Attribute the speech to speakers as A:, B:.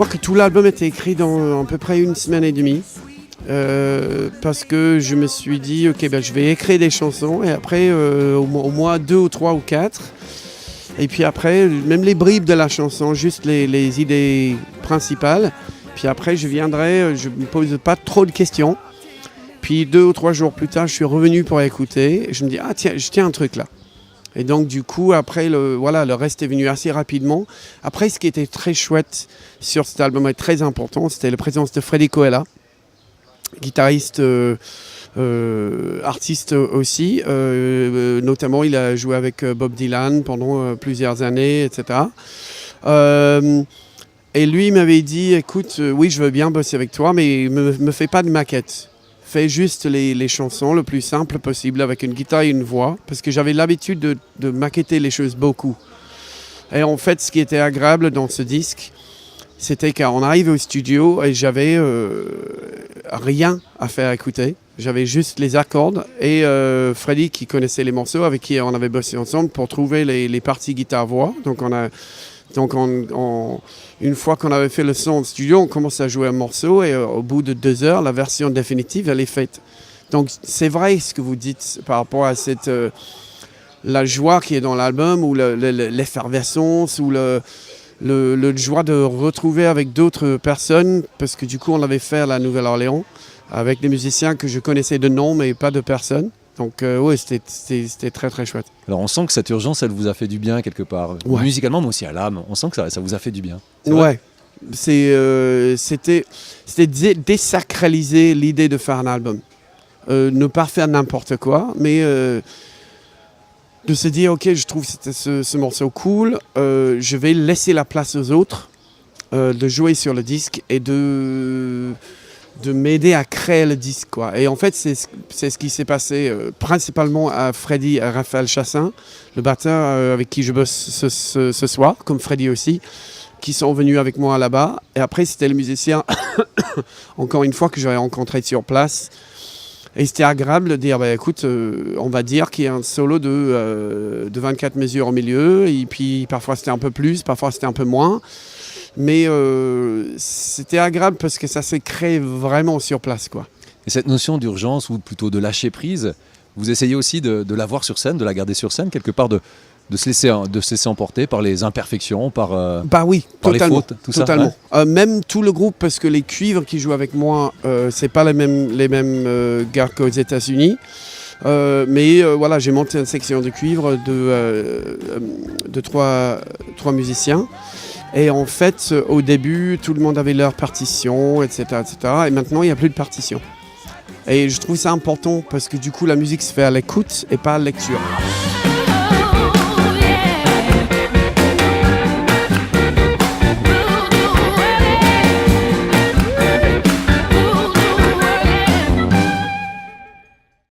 A: crois que tout l'album était écrit dans à peu près 1 semaine et demie. Parce que je me suis dit, ok, je vais écrire des chansons et après, au moins 2 ou 3 ou 4. Et puis après, même les bribes de la chanson, juste les idées principales. Puis après, je ne me pose pas trop de questions. Puis 2 ou 3 jours plus tard, je suis revenu pour écouter. Et je me dis, tiens, je tiens un truc là. Et donc du coup, après, le reste est venu assez rapidement. Après, ce qui était très chouette sur cet album et très important, c'était la présence de Freddy Koella, guitariste, artiste aussi. Notamment, il a joué avec Bob Dylan pendant plusieurs années, etc. Et lui, il m'avait dit, écoute, oui, je veux bien bosser avec toi, mais me fais pas de maquette. Fais juste les chansons le plus simple possible avec une guitare et une voix, parce que j'avais l'habitude de maqueter les choses beaucoup. Et en fait, ce qui était agréable dans ce disque, c'était qu'on arrivait au studio et j'avais rien à faire écouter. J'avais juste les accords et Freddy qui connaissait les morceaux, avec qui on avait bossé ensemble pour trouver les parties guitare-voix. Donc une fois qu'on avait fait le son au studio, on commence à jouer un morceau et au bout de 2 heures, la version définitive, elle est faite. Donc c'est vrai ce que vous dites par rapport à la joie qui est dans l'album, ou l'effervescence, ou le joie de retrouver avec d'autres personnes, parce que du coup on l'avait fait à la Nouvelle-Orléans, avec des musiciens que je connaissais de nom mais pas de personne. Donc oui, c'était très très chouette.
B: Alors on sent que cette urgence, elle vous a fait du bien quelque part, musicalement mais aussi à l'âme. On sent que ça vous a fait du bien.
A: Ouais, c'était désacraliser l'idée de faire un album. Ne pas faire n'importe quoi, mais de se dire, ok, je trouve ce morceau cool, je vais laisser la place aux autres, de jouer sur le disque et de m'aider à créer le disque, quoi. Et en fait, c'est ce qui s'est passé principalement à Freddy et à Raphaël Chassin, le batteur avec qui je bosse ce soir, comme Freddy aussi, qui sont venus avec moi là-bas. Et après, c'était le musicien, encore une fois, que j'avais rencontré sur place. Et c'était agréable de dire, écoute, on va dire qu'il y a un solo de 24 mesures au milieu, et puis parfois c'était un peu plus, parfois c'était un peu moins. Mais c'était agréable parce que ça s'est créé vraiment sur place, quoi.
B: Et cette notion d'urgence, ou plutôt de lâcher prise, vous essayez aussi de la voir sur scène, de la garder sur scène, quelque part de se laisser emporter par les imperfections, par
A: oui,
B: par
A: totalement,
B: les fautes, tout
A: totalement.
B: ça. Ouais.
A: Même tout le groupe, parce que les cuivres qui jouent avec moi, c'est pas les mêmes gars qu'aux États-Unis. Mais voilà, j'ai monté une section de cuivre de 3 musiciens. Et en fait, au début, tout le monde avait leur partition, etc., etc. Et maintenant, il n'y a plus de partition. Et je trouve ça important parce que du coup, la musique se fait à l'écoute et pas à la lecture.